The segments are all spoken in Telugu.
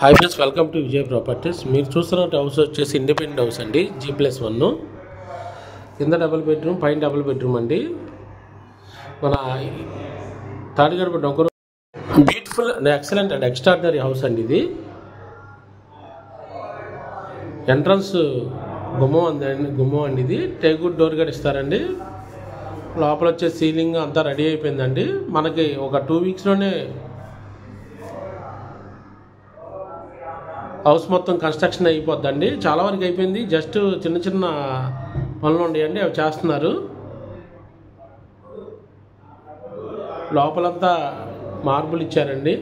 Hi friends, welcome to Vijay properties. మీరు చూస్తున్న హౌస్ వచ్చేసి ఇండిపెండెంట్ హౌస్ అండి. G+1 కింద డబుల్ బెడ్రూమ్, పైన డబుల్ బెడ్రూమ్ అండి. మన తాడిగడప డొంకరు beautiful and excellent and extraordinary house అండి. ఇది ఎంట్రన్స్ గుమ్మం అండి. ఇది టేకుడ్ డోర్ కూడా ఇస్తారండి. లోపల వచ్చే సీలింగ్ అంతా రెడీ అయిపోయిందండి. మనకి ఒక 2 వీక్స్లోనే హౌస్ మొత్తం కన్స్ట్రక్షన్ అయిపోద్దండి. చాలా వరకు అయిపోయింది. జస్ట్ చిన్న చిన్న పనులు ఉన్నాయండి, అవి చేస్తున్నారు. లోపలంతా మార్బుల్ ఇచ్చారండి.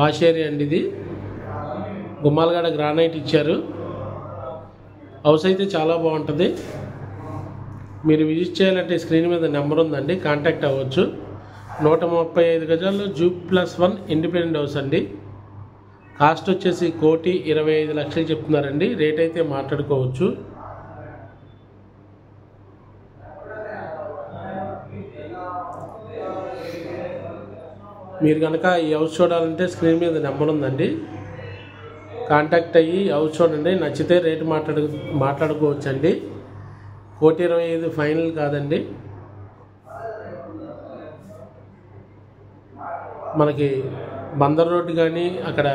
వాష్ ఏరియా అండి. ఇది గుమ్మాలగడ గ్రానైట్ ఇచ్చారు. హౌస్ అయితే చాలా బాగుంటుంది. మీరు విజిట్ చేయాలంటే స్క్రీన్ మీద నెంబర్ ఉందండి, కాంటాక్ట్ అవ్వచ్చు. 135 గజాల్లో G+1 ఇండిపెండెంట్ హౌస్ అండి. కాస్ట్ వచ్చేసి 1,25,00,000 చెప్తున్నారండి. రేట్ అయితే మాట్లాడుకోవచ్చు. మీరు కనుక ఈ హౌస్ చూడాలంటే స్క్రీన్ మీద నెంబర్ ఉందండి, కాంటాక్ట్ అయ్యి హౌస్ చూడండి. నచ్చితే రేటు మాట్లాడుకోవచ్చండి. 1,25,000 ఫైనల్ కాదండి. మనకి బందర్ రోడ్డు కానీ అక్కడ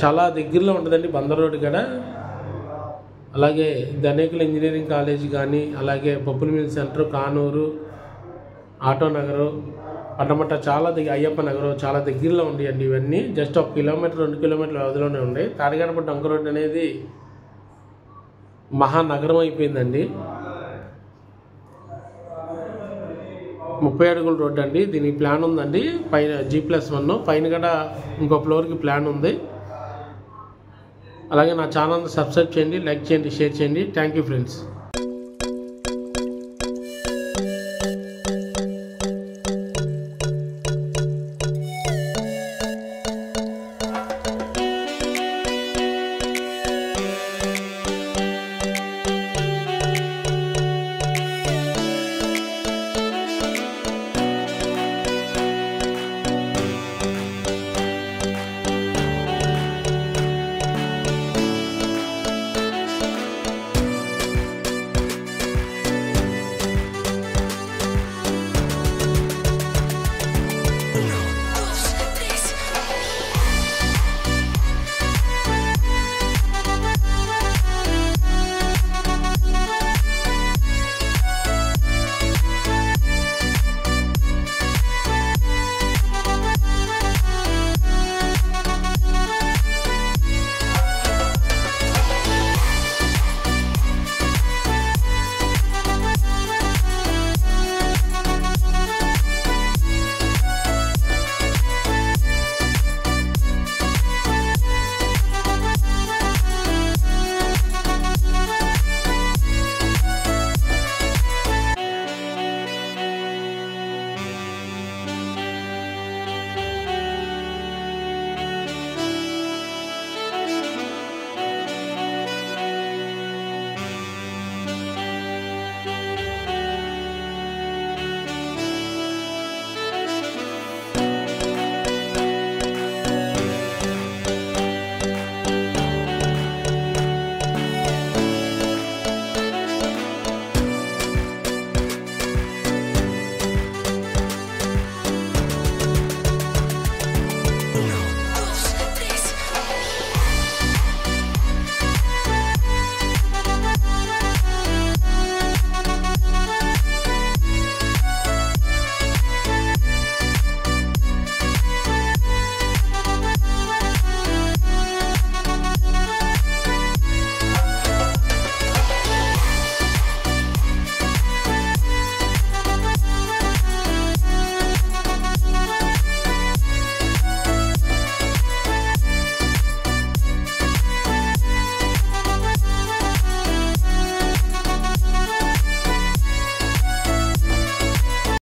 చాలా దగ్గరలో ఉంటుందండి. బందర్ రోడ్డు కూడా, అలాగే ధనికుల ఇంజనీరింగ్ కాలేజ్ కానీ, అలాగే పప్పుల mill centre, Kanuru, auto Nagar, Patamata చాలా అయ్యప్ప నగరు చాలా దగ్గరలో ఉండేయండి. ఇవన్నీ జస్ట్ 1 కిలోమీటర్ 2 కిలోమీటర్ల వ్యవధిలోనే ఉన్నాయి. తాడిగడప డొంక రోడ్డు అనేది మహానగరం అయిపోయిందండి. 30 అడుగుల రోడ్డు అండి. దీనికి ప్లాన్ ఉందండి. పైన G+1 పైన కూడా ఇంకో ఫ్లోర్కి ప్లాన్ ఉంది. అలాగే నా ఛానల్ని సబ్స్క్రైబ్ చేయండి, లైక్ చేయండి, షేర్ చేయండి. Thank you friends.